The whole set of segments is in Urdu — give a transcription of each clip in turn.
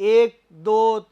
1, 2,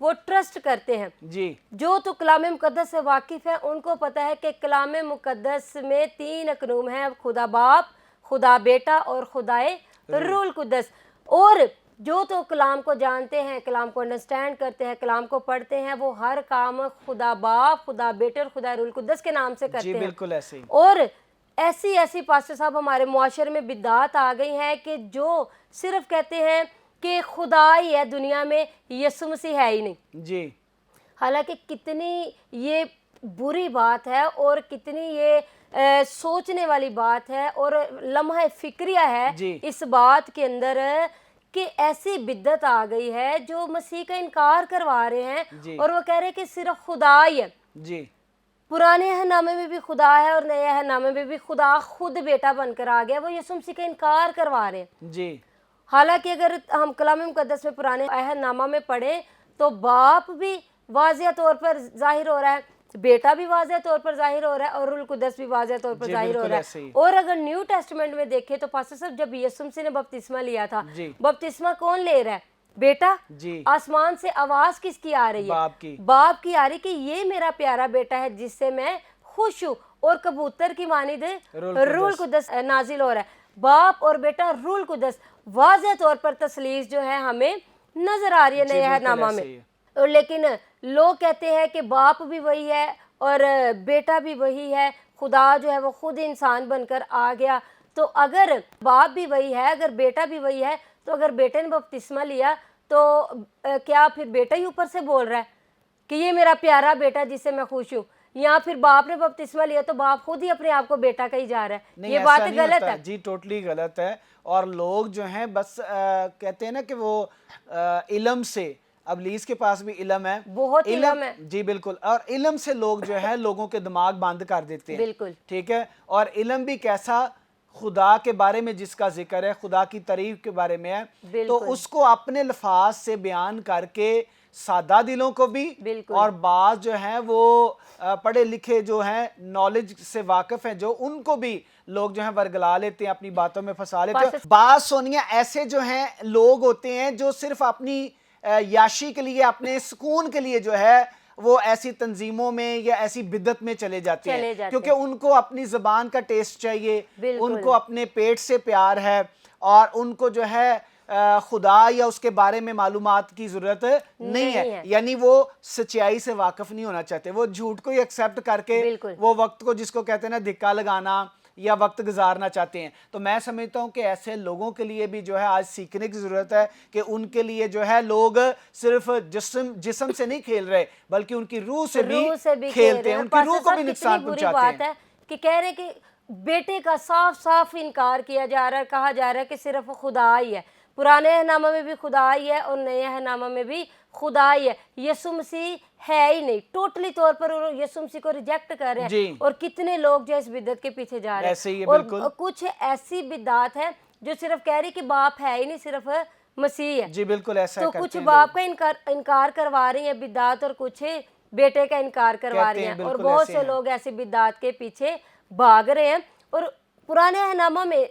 وہ ٹرسٹ کرتے ہیں. جی جو تو کلام مقدس سے واقف ہے ان کو پتہ ہے کہ کلام مقدس میں 3 اقنوم ہیں, خدا باپ, خدا بیٹا اور خدائے روح القدس. اور جو تو کلام کو جانتے ہیں, کلام کو انڈرسٹینڈ کرتے ہیں, کلام کو پڑھتے ہیں, وہ ہر کام خدا باپ, خدا بیٹے اور خدا روح القدس کے نام سے کرتے جی ہیں. بالکل ایسے ہی. اور ایسی پاسٹر صاحب ہمارے معاشرے میں بدعات آ گئی ہیں کہ جو صرف کہتے ہیں کہ خدا ہی ہے دنیا میں, یسوع مسیح ہے ہی نہیں. جی حالانکہ کتنی یہ بری بات ہے اور کتنی یہ سوچنے والی بات ہے اور لمحہ فکریہ ہے جی اس بات کے اندر کہ ایسی بدعت آ گئی ہے جو مسیح کا انکار کروا رہے ہیں جی اور وہ کہہ رہے ہیں کہ صرف خدا ہی ہے. جی پرانے عہد نامے میں بھی خدا ہے اور نئے عہد نامے میں بھی خدا خود بیٹا بن کر آ گیا, وہ یسوع مسیح کا انکار کروا رہے ہیں. جی حالانکہ اگر ہم کلام مقدس میں پرانے عہد نامہ میں پڑھیں تو باپ بھی واضح طور پر ظاہر ہو رہا ہے, بیٹا بھی واضح طور پر ظاہر ہو رہا ہے اور روح القدس بھی واضح طور پر جی ظاہر ہو بالکل رہا ایسے ہے. ہی. اور اگر نیو ٹیسٹمنٹ میں دیکھیں تو پاسٹر صاحب جب یسوع مسیح نے بپتسمہ لیا تھا, جی بپتسمہ کون لے رہا ہے؟ بیٹا. جی آسمان سے آواز کس کی آ رہی ہے؟ باپ کی. باپ کی آ رہی کہ یہ میرا پیارا بیٹا ہے جس سے میں خوش ہوں. اور کبوتر کی مانند روح القدس نازل ہو رہا ہے. باپ اور بیٹا روح القدس واضح طور پر تثلیث جو ہے ہمیں نظر آ رہی ہے نئے عہد نامہ میں. لیکن لوگ کہتے ہیں کہ باپ بھی وہی ہے اور بیٹا بھی وہی ہے, خدا جو ہے وہ خود انسان بن کر آ گیا. تو اگر باپ بھی وہی ہے, اگر بیٹا بھی وہی ہے, تو اگر بیٹے نے بپتسمہ لیا تو کیا پھر بیٹا ہی اوپر سے بول رہا ہے کہ یہ میرا پیارا بیٹا جس سے میں خوش ہوں, یا پھر باپ نے بپتسمہ لیا تو باپ خود ہی اپنے آپ کو بیٹا کا ہی جا رہا ہے؟ یہ بات غلط ہے. جی ٹوٹلی غلط ہے. اور لوگ جو ہیں بس کہتے ہیں نا کہ وہ علم سے, ابلیس کے پاس بھی علم ہے, بہت علم ہے. جی بالکل, اور علم سے لوگ جو ہے لوگوں کے دماغ بند کر دیتے ہیں. بالکل ٹھیک ہے. اور علم بھی کیسا, خدا کے بارے میں جس کا ذکر ہے, خدا کی تعریف کے بارے میں ہے, تو اس کو اپنے الفاظ سے بیان کر کے سادہ دلوں کو بھی, اور بعض جو ہیں وہ پڑھے لکھے جو ہیں نالج سے واقف ہیں جو, ان کو بھی لوگ جو ہیں ورگلا لیتے ہیں, اپنی باتوں میں پھنسا لیتے ہیں. بعض سونیا ایسے جو ہیں لوگ ہوتے ہیں جو صرف اپنی یاشی کے لیے, اپنے سکون کے لیے جو ہے وہ ایسی تنظیموں میں یا ایسی بدعت میں چلے جاتے ہیں, کیونکہ ان کو اپنی زبان کا ٹیسٹ چاہیے, ان کو اپنے پیٹ سے پیار ہے, اور ان کو جو ہے خدا یا اس کے بارے میں معلومات کی ضرورت نہیں ہے. یعنی وہ سچائی سے واقف نہیں ہونا چاہتے, وہ جھوٹ کو ہی ایکسیپٹ کر کے وہ وقت کو, جس کو کہتے ہیں نا دھکا لگانا, یا وقت گزارنا چاہتے ہیں. تو میں سمجھتا ہوں کہ ایسے لوگوں کے لیے بھی جو ہے آج سیکھنے کی ضرورت ہے کہ ان کے لیے جو ہے لوگ صرف جسم سے نہیں کھیل رہے بلکہ ان کی روح سے بھی کھیلتے ہیں, ان کی روح کو بھی نقصان پہنچاتے ہیں. کہ کہہ رہے کہ بیٹے کا صاف صاف انکار کیا جا رہا ہے, کہا جا رہا ہے کہ صرف خدا ہی ہے. پرانے عہد نامہ میں بھی خدا ہی ہے اور نئے عہد نامہ میں بھی خدا ہی ہے. یسوع مسیح ہے ہی نہیں. ٹوٹلی طور پر یسوع مسیح کو ریجیکٹ کر رہے ہیں, اور کتنے لوگ جو اس بدعت کے پیچھے جا رہے ہیں. اور کچھ ایسی بدعت ہے جو صرف کہہ رہی کہ باپ ہے ہی نہیں, صرف مسیح ہے. جی بالکل ایسا تو کچھ باپ کا انکار کروا رہی ہیں بدعت, اور کچھ بیٹے کا انکار کروا رہی ہیں, اور بہت سے لوگ ایسی بدعت کے پیچھے بھاگ رہے ہیں. اور پرانے عہد نامہ میں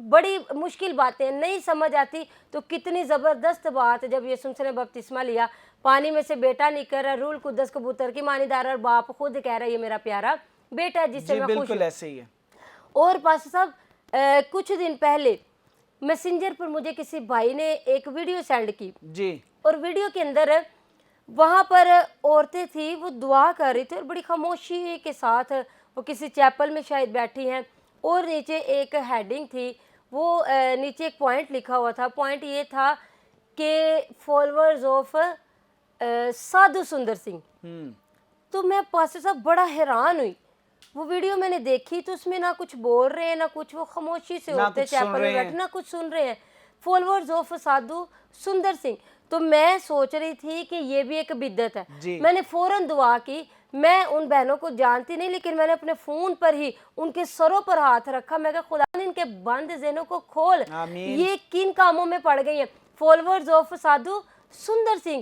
بڑی مشکل باتیں نہیں سمجھ آتی, تو کتنی زبردست بات جب یسوع مسیح نے بپتسمہ لیا, پانی میں سے بیٹا نکل رہا, روح القدس کبوتر کی مانند آ رہا, اور باپ خود کہہ رہا ہے یہ میرا پیارا بیٹا ہے جس سے میں خوش ہوں. بالکل ایسے ہی ہے. اور پاسٹر صاحب کچھ دن پہلے میسنجر پر مجھے کسی بھائی نے ایک ویڈیو سینڈ کی, جی, اور ویڈیو کے اندر وہاں پر عورتیں تھیں, وہ دعا کر رہی تھی اور بڑی خاموشی کے ساتھ, وہ کسی چیپل میں شاید بیٹھی ہیں, اور نیچے ایک ہیڈنگ تھی, وہ نیچے ایک پوائنٹ لکھا ہوا تھا. پوائنٹ یہ تھا کہ فالوورز آف سادھو سندر سنگھ. تو میں پاسٹر صاحب بڑا حیران ہوئی. وہ ویڈیو میں نے دیکھی تو اس میں نہ کچھ بول رہے ہیں نہ کچھ, وہ خاموشی سے ہوتے چیپل میں بیٹھے, نہ کچھ سن رہے ہیں. فالوورز آف سادھو سندر سنگھ. تو میں سوچ رہی تھی کہ یہ بھی ایک بدعت ہے. میں نے فوراً دعا کی. میں ان بہنوں کو جانتی نہیں, لیکن میں نے اپنے فون پر ہی ان کے سروں پر ہاتھ رکھا. میں کہا خدا نے ان کے بند ذہنوں کو کھول, یہ کن کاموں میں پڑ گئی ہیں. فالوورز آف سادھو سندر سنگھ,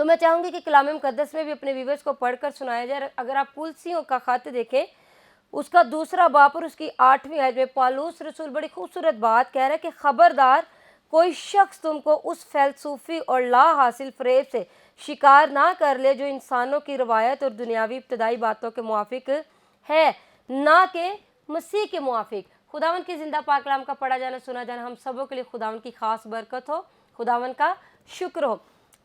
تو میں چاہوں گی کہ کلام مقدس میں بھی اپنے ویورز کو پڑھ کر سنایا جائے. اگر آپ کلسیوں کا خط دیکھیں اس کا 2 باب اور اس کی 8ویں آیت میں پالوس رسول بڑی خوبصورت بات کہہ رہا ہے کہ خبردار کوئی شخص تم کو اس فلسفی اور لا حاصل فریب سے شکار نہ کر لے جو انسانوں کی روایت اور دنیاوی ابتدائی باتوں کے موافق ہے، نہ کہ مسیح کے موافق. خداوند کی زندہ پاک کلام کا پڑھا جانا سنا جانا ہم سبوں کے لیے خداوند کی خاص برکت ہو، خداوند کا شکر ہو.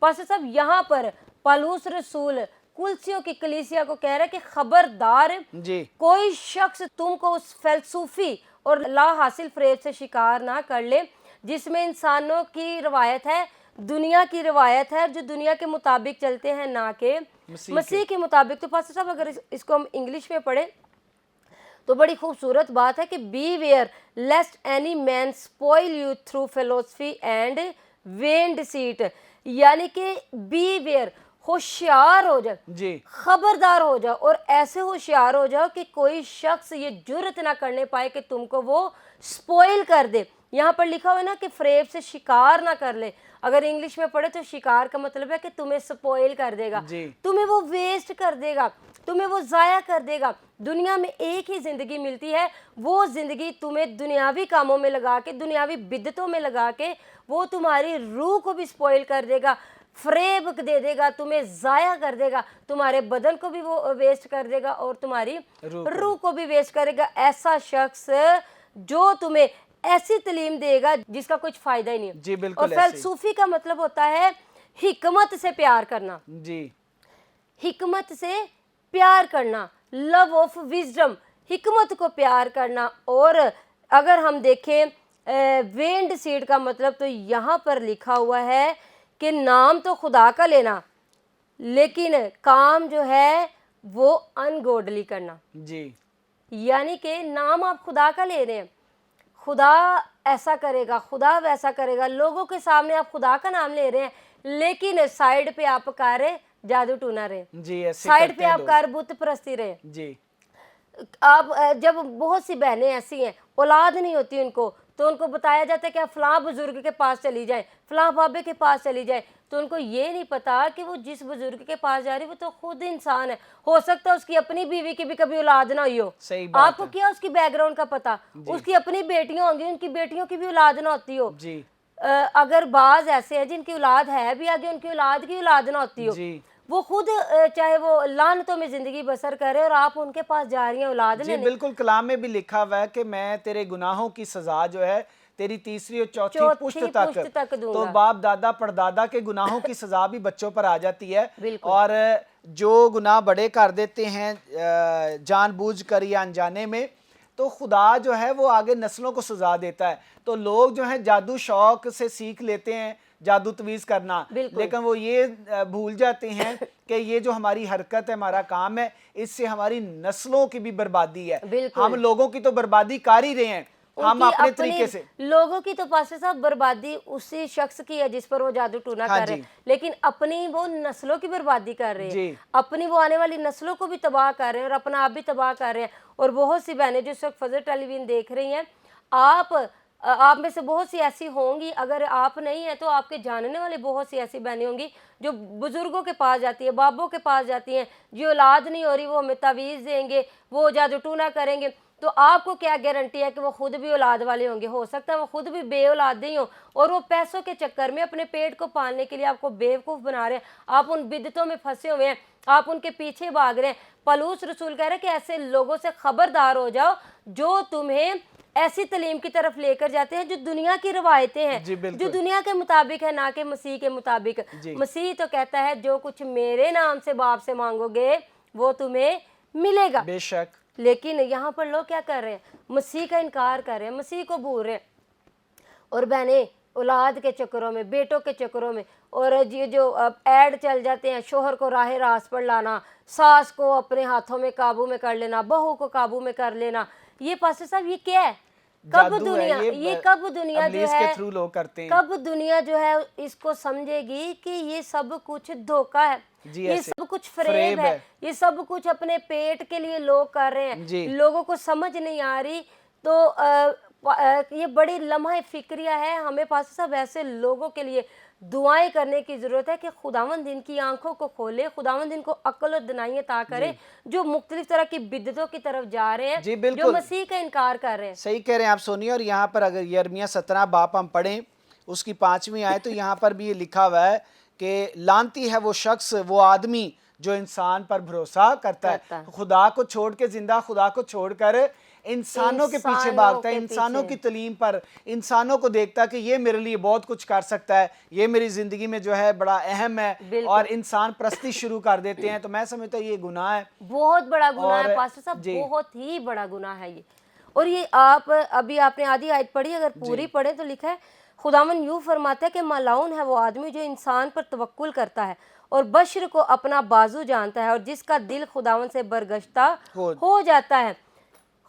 پاسٹر صاحب یہاں پر پالوس رسول کلسیوں کی کلیسیا کو کہہ رہا ہے کہ خبردار جی کوئی شخص تم کو اس فلسفی اور لا حاصل فریب سے شکار نہ کر لے جس میں انسانوں کی روایت ہے، دنیا کی روایت ہے، جو دنیا کے مطابق چلتے ہیں نہ کہ مسیح کے مطابق. تو پاسٹر صاحب اگر اس کو ہم انگلش میں پڑھیں تو بڑی خوبصورت بات ہے کہ beware lest any man spoil you through philosophy and vain deceit, یعنی کہ بی ویئر ہوشیار ہو جائے، جی خبردار ہو جاؤ اور ایسے ہوشیار ہو جاؤ کہ کوئی شخص یہ جرت نہ کرنے پائے کہ تم کو وہ سپوائل کر دے. یہاں پر لکھا ہوا ہے نا کہ فریب سے شکار نہ کر لے. اگر انگلش میں پڑھے تو شکار کا مطلب ہے کہ تمہیں سپوائل کر دے گا، جی تمہیں وہ ویسٹ کر دے گا، تمہیں وہ ضائع کر دے گا. دنیا میں ایک ہی زندگی ملتی ہے، وہ زندگی تمہیں دنیاوی کاموں میں لگا کے، دنیاوی بدعتوں میں لگا کے وہ تمہاری روح کو بھی سپوائل کر دے گا، فریب دے دے گا، تمہیں ضائع کر دے گا، تمہارے بدن کو بھی وہ ویسٹ کر دے گا اور تمہاری روح کو بھی ویسٹ کرے گا. ایسا شخص جو تمہیں ایسی تعلیم دے گا جس کا کچھ فائدہ ہی نہیں ہے. جی بالکل. اور فلسفی کا مطلب ہوتا ہے حکمت سے پیار کرنا، جی حکمت سے پیار کرنا، لو آف وزڈم، حکمت کو پیار کرنا. اور اگر ہم دیکھیں وینڈ سیڈ کا مطلب تو یہاں پر لکھا ہوا ہے کہ نام تو خدا کا لینا لیکن کام جو ہے وہ ان گوڈلی کرنا. جی یعنی کہ نام آپ خدا کا لے رہے ہیں، خدا ایسا کرے گا، خدا ویسا کرے گا، لوگوں کے سامنے آپ خدا کا نام لے رہے ہیں لیکن سائیڈ پہ آپ کر رہے جادو ٹونا رہے، جی ایسے سائیڈ پہ آپ کر بت پرستی رہے. جی آپ جب بہت سی بہنیں ایسی ہیں اولاد نہیں ہوتی ان کو تو ان کو بتایا جاتا ہے کہ آپ فلاں بزرگ کے پاس چلی جائیں، فلاں بابے کے پاس چلی جائیں، تو ان کو یہ نہیں پتا کہ وہ جس بزرگ کے پاس جا رہی وہ تو خود انسان ہے. ہو سکتا ہے اس کی اپنی بیوی کی بھی کبھی اولاد نہ ہوئی ہو، صحیح بات آپ کو کیا اس کی بیک گراؤنڈ کا پتا، اس کی اپنی بیٹیاں ہوں گی، ان کی بیٹیوں کی بھی اولاد نہ ہوتی ہو. جی اگر بعض ایسے ہیں جن کی اولاد ہے بھی آگے ان کی اولاد کی اولاد نہ ہوتی ہو، جی وہ خود چاہے وہ لعنتوں میں زندگی بسر کرے اور آپ ان کے پاس جا رہی ہیں اولاد جی لینے. بالکل. کلام میں بھی لکھا ہوا ہے کہ میں تیرے گناہوں کی سزا جو ہے تیری تیسری اور چوتھی پشت تک، دوں تو گا. باپ دادا پردادا کے گناہوں کی سزا بھی بچوں پر آ جاتی ہے. بالکل. اور جو گناہ بڑے کر دیتے ہیں جان بوجھ کر یا انجانے میں، تو خدا جو ہے وہ آگے نسلوں کو سزا دیتا ہے. تو لوگ جو ہیں جادو شوق سے سیکھ لیتے ہیں جادو تویز کرنا، لیکن وہ یہ بھول جاتے ہیں کہ یہ جو ہماری حرکت ہے، ہمارا کام ہے، اس سے ہماری نسلوں کی بھی بربادی ہے. ہم لوگوں کی تو بربادی کر ہی رہے ہیں، ہم اپنے طریقے سے. لوگوں کی تو پاسٹر صاحب بربادی اسی شخص کی ہے جس پر وہ جادو ٹونا کر رہے ہیں، لیکن اپنی وہ نسلوں کی بربادی کر رہے ہیں، اپنی وہ آنے والی نسلوں کو بھی تباہ کر رہے ہیں اور اپنا آپ بھی تباہ کر رہے ہیں. اور بہت سی بہنیں جو اس وقت فضل ٹیلی ویژن دیکھ رہی ہیں، آپ میں سے بہت سی ایسی ہوں گی، اگر آپ نہیں ہیں تو آپ کے جاننے والے بہت سی ایسی بہنیں ہوں گی جو بزرگوں کے پاس جاتی ہیں، بابوں کے پاس جاتی ہیں، جو اولاد نہیں ہو رہی وہ ہمیں تعویذ دیں گے، وہ جادو ٹونا کریں گے. تو آپ کو کیا گارنٹی ہے کہ وہ خود بھی اولاد والے ہوں گے؟ ہو سکتا ہے وہ خود بھی بے اولاد ہی ہوں اور وہ پیسوں کے چکر میں اپنے پیٹ کو پالنے کے لیے آپ کو بیوقوف بنا رہے ہیں. آپ ان بدعتوں میں پھنسے ہوئے ہیں، آپ ان کے پیچھے بھاگ رہے ہیں. پالوس رسول کہہ رہے ہیں کہ ایسے لوگوں سے خبردار ہو جاؤ جو تمہیں ایسی تعلیم کی طرف لے کر جاتے ہیں جو دنیا کی روایتیں ہیں، جو دنیا کے مطابق ہے نہ کہ مسیح کے مطابق. مسیح تو کہتا ہے جو کچھ میرے نام سے باپ سے مانگو گے وہ تمہیں ملے گا. بے شک. لیکن یہاں پر لوگ کیا کر رہے ہیں؟ مسیح کا انکار کر رہے ہیں، مسیح کو بھول رہے ہیں. اور بہنیں اولاد کے چکروں میں، بیٹوں کے چکروں میں، اور یہ جو ایڈ چل جاتے ہیں شوہر کو راہ راست پر لانا، ساس کو اپنے ہاتھوں میں قابو میں کر لینا، بہو کو قابو میں کر لینا، یہ پاسٹر صاحب یہ کیا ہے؟ کب دنیا جو ہے کب دنیا جو ہے اس کو سمجھے گی کہ یہ سب کچھ دھوکہ ہے، یہ سب کچھ فریب ہے، یہ سب کچھ اپنے پیٹ کے لیے لوگ کر رہے ہیں، لوگوں کو سمجھ نہیں آ رہی. تو یہ بڑی لمحہ فکریہ ہے. ہمیں پاس صاحب ایسے لوگوں کے لیے دعائیں کرنے کی ضرورت ہے کہ خداوند ان کی آنکھوں کو کھولے, خداوند ان کو عقل و دانائی عطا کرے, جو مختلف طرح کی بدعتوں کی طرف جا رہے ہیں, جی جو بالکل مسیح کا انکار کر رہے ہیں. صحیح کہہ رہے ہیں آپ سونی. اور یہاں پر اگر یرمیہ 17 باپ ہم پڑھیں اس کی 5ویں آیت, تو یہاں پر بھی یہ لکھا ہوا ہے کہ لعنتی ہے وہ شخص, وہ آدمی جو انسان پر بھروسہ کرتا ہے, خدا کو چھوڑ کے, زندہ خدا کو چھوڑ کر انسانوں کے پیچھے بھاگتا ہے, انسانوں کی تعلیم پر, انسانوں کو دیکھتا ہے کہ یہ میرے لیے بہت کچھ کر سکتا ہے, یہ میری زندگی میں جو ہے بڑا اہم ہے, اور انسان پرستی شروع کر دیتے ہیں. تو میں سمجھتا ہوں یہ گناہ ہے, بہت بڑا گناہ ہے پاسٹر صاحب, بہت ہی بڑا گناہ ہے یہ. اور یہ آپ ابھی آپ نے آدھی آیت پڑھی, اگر پوری پڑھیں تو لکھا ہے خداوند یوں فرماتا ہے کہ ملعون ہے وہ آدمی جو انسان پر توکل کرتا ہے اور بشر کو اپنا بازو جانتا ہے, اور جس کا دل خداوند سے برگشتہ ہو جاتا ہے.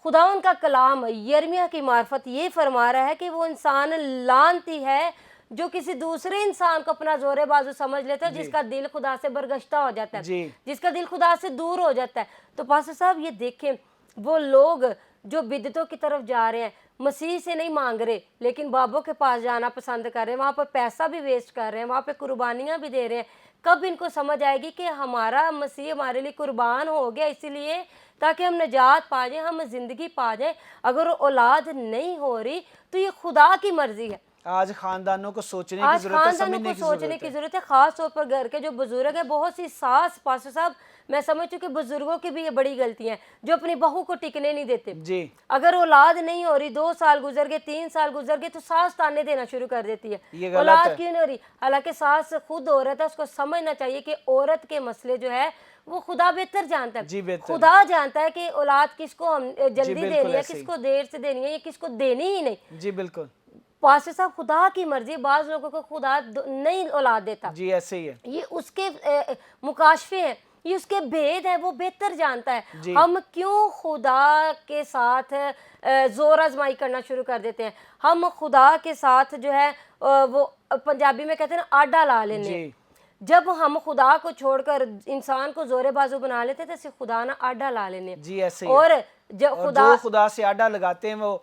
خداوند کا کلام یرمیہ کی معرفت یہ فرما رہا ہے کہ وہ انسان لعنتی ہے جو کسی دوسرے انسان کو اپنا زور بازو سمجھ لیتا ہے, جس کا دل خدا سے برگشتہ ہو جاتا ہے, جس کا دل خدا سے دور ہو جاتا ہے. تو پاسٹر صاحب یہ دیکھیں, وہ لوگ جو بدعتوں کی طرف جا رہے ہیں, مسیح سے نہیں مانگ رہے لیکن بابوں کے پاس جانا پسند کر رہے ہیں, وہاں پر پیسہ بھی ویسٹ کر رہے ہیں, وہاں پہ قربانیاں بھی دے رہے ہیں. کب ان کو سمجھ آئے گی کہ ہمارا مسیح ہمارے لیے قربان ہو گیا اسی لیے تاکہ ہم نجات پا جائیں, ہم زندگی پا جائیں. اگر اولاد نہیں ہو رہی تو یہ خدا کی مرضی ہے. آج خاندانوں کو سوچنے کی ضرورت ہے, سمجھنے کی ضرورت ہے, خاص طور پر گھر کے جو بزرگ ہیں, بہت سی ساس پاسٹر صاحب میں سمجھ چکی بزرگوں کی بھی یہ بڑی غلطی ہیں جو اپنی بہو کو ٹکنے نہیں دیتے. جی اگر اولاد نہیں ہو رہی, 2 سال گزر گئے, 3 سال گزر گئے, تو ساس تانے دینا شروع کر دیتی ہے اولاد کیوں نہیں ہو رہی. حالانکہ ساس خود عورت ہے, اس کو سمجھنا چاہیے کہ عورت کے مسئلے جو ہے وہ خدا بہتر جانتا ہے. خدا جانتا ہے کہ اولاد کس کو ہم جلدی دینی ہے, کس کو دیر سے دینی ہے, یا کس کو دینی ہی نہیں. جی بالکل پاسٹر صاحب خدا کی مرضی, بعض لوگوں کو خدا نہیں اولاد دیتا, جی ایسے ہی ہے, یہ اس کے مکاشفے ہیں, یہ اس کے بھید ہیں, وہ بہتر جانتا ہے. ہم کیوں خدا کے ساتھ زور آزمائی کرنا شروع کر دیتے ہیں, ہم خدا کے ساتھ جو ہے وہ پنجابی میں کہتے ہیں نا آڈا لا لینے. جب ہم خدا کو چھوڑ کر انسان کو زور بازو بنا لیتے تھے, اسے خدا نہ آڈا لا لینے. جی ایسے ہی, اور جو خدا سے آڈا لگاتے ہیں, وہ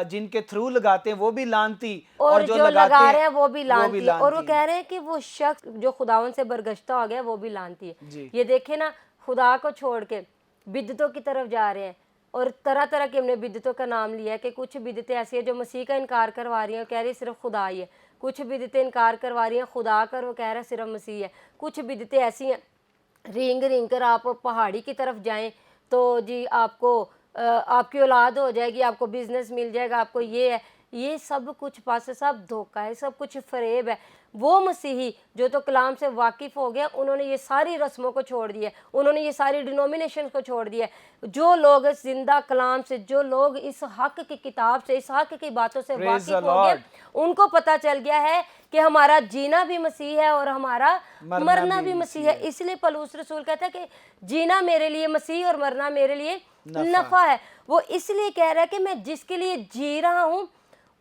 جن کے تھرو لگاتے ہیں وہ بھی لعنتی, اور جو لگا رہے ہیں وہ بھی لعنتی. اور وہ کہہ رہے ہیں کہ وہ شخص جو خداوند سے برگشتہ ہو گیا وہ بھی لعنتی ہے. یہ دیکھیں نا, خدا کو چھوڑ کے بدعتوں کی طرف جا رہے ہیں, اور طرح طرح کی ہم نے بدعتوں کا نام لیا ہے کہ کچھ بدعتیں ایسی ہیں جو مسیح کا انکار کروا رہی ہیں, کہہ رہی ہیں صرف خدا ہی ہے. کچھ بدعتیں انکار کروا رہی ہیں خدا کر, وہ کہہ رہا ہے صرف مسیح ہے. کچھ بدعتیں ایسی ہیں رینگ رینگ کر آپ پہاڑی کی طرف جائیں تو جی آپ کو آپ کی اولاد ہو جائے گی, آپ کو بزنس مل جائے گا, آپ کو یہ ہے. یہ سب کچھ پاسٹر صاحب دھوکہ ہے, سب کچھ فریب ہے. وہ مسیحی جو تو کلام سے واقف ہو گیا, انہوں نے یہ ساری رسموں کو چھوڑ دیا, انہوں نے یہ ساری ڈینومینیشن کو چھوڑ دیا. جو لوگ زندہ کلام سے, جو لوگ اس حق کی کتاب سے, اس حق کی باتوں سے واقف ہو گئے, ان کو پتہ چل گیا ہے کہ ہمارا جینا بھی مسیح ہے اور ہمارا مرنا بھی مسیح ہے. اس لیے پولس رسول کہتا ہے کہ جینا میرے لیے مسیح اور مرنا میرے لیے نفع ہے. وہ اس لیے کہہ رہا ہے کہ میں جس کے لیے جی رہا ہوں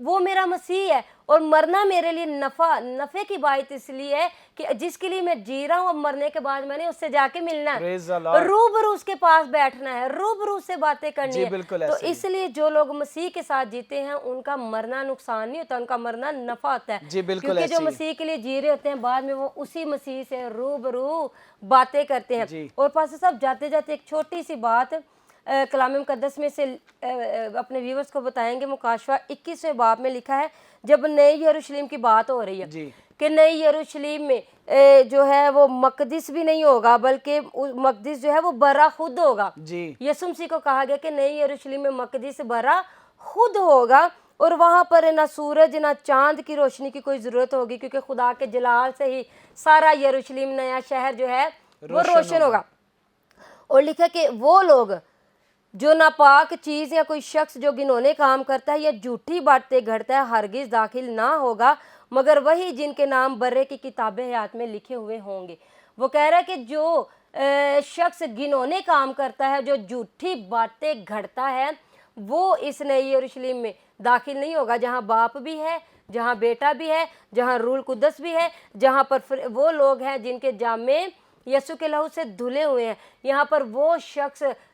وہ میرا مسیح ہے, اور مرنا میرے لیے نفع کی بات اس لیے ہے کہ جس کے لیے میں جی رہا ہوں, اب مرنے کے بعد میں نے اس سے جا کے ملنا ہے, روبرو اس کے پاس بیٹھنا ہے, روبرو سے باتیں کرنی ہے. تو اس لیے جو لوگ مسیح کے ساتھ جیتے ہیں ان کا مرنا نقصان نہیں ہوتا, ان کا مرنا نفع ہوتا ہے. کیونکہ جو مسیح کے لیے جی رہے ہوتے ہیں بعد میں وہ اسی مسیح سے روبرو باتیں کرتے ہیں. اور پاسٹر صاحب جاتے جاتے ایک چھوٹی سی بات کلام مقدس میں سے اپنے ویورز کو بتائیں گے. مکاشفہ 21ویں باب میں لکھا ہے, جب نئے یروشلم کی بات ہو رہی ہے کہ نئے یروشلم میں جو ہے وہ مقدس بھی نہیں ہوگا بلکہ مقدس جو ہے وہ برا خود ہوگا. یسوع مسیح کو کہا گیا کہ نئے یروشلم میں مقدس برا خود ہوگا, اور وہاں پر نہ سورج نہ چاند کی روشنی کی کوئی ضرورت ہوگی, کیونکہ خدا کے جلال سے ہی سارا یروشلم نیا شہر جو ہے وہ روشن ہوگا. اور لکھا کہ وہ لوگ جو ناپاک چیز یا کوئی شخص جو گھنونے کام کرتا ہے یا جھوٹی باتیں گھڑتا ہے ہرگز داخل نہ ہوگا, مگر وہی جن کے نام برے کی کتاب حیات میں لکھے ہوئے ہوں گے. وہ کہہ رہا ہے کہ جو شخص گھنونے کام کرتا ہے, جو جھوٹی باتیں گھڑتا ہے, وہ اس نئے یروشلم میں داخل نہیں ہوگا جہاں باپ بھی ہے, جہاں بیٹا بھی ہے, جہاں روح القدس بھی ہے, جہاں پر وہ لوگ ہیں جن کے جامے یسوع کے لہو سے دھلے ہوئے ہیں. یہاں پر وہ شخص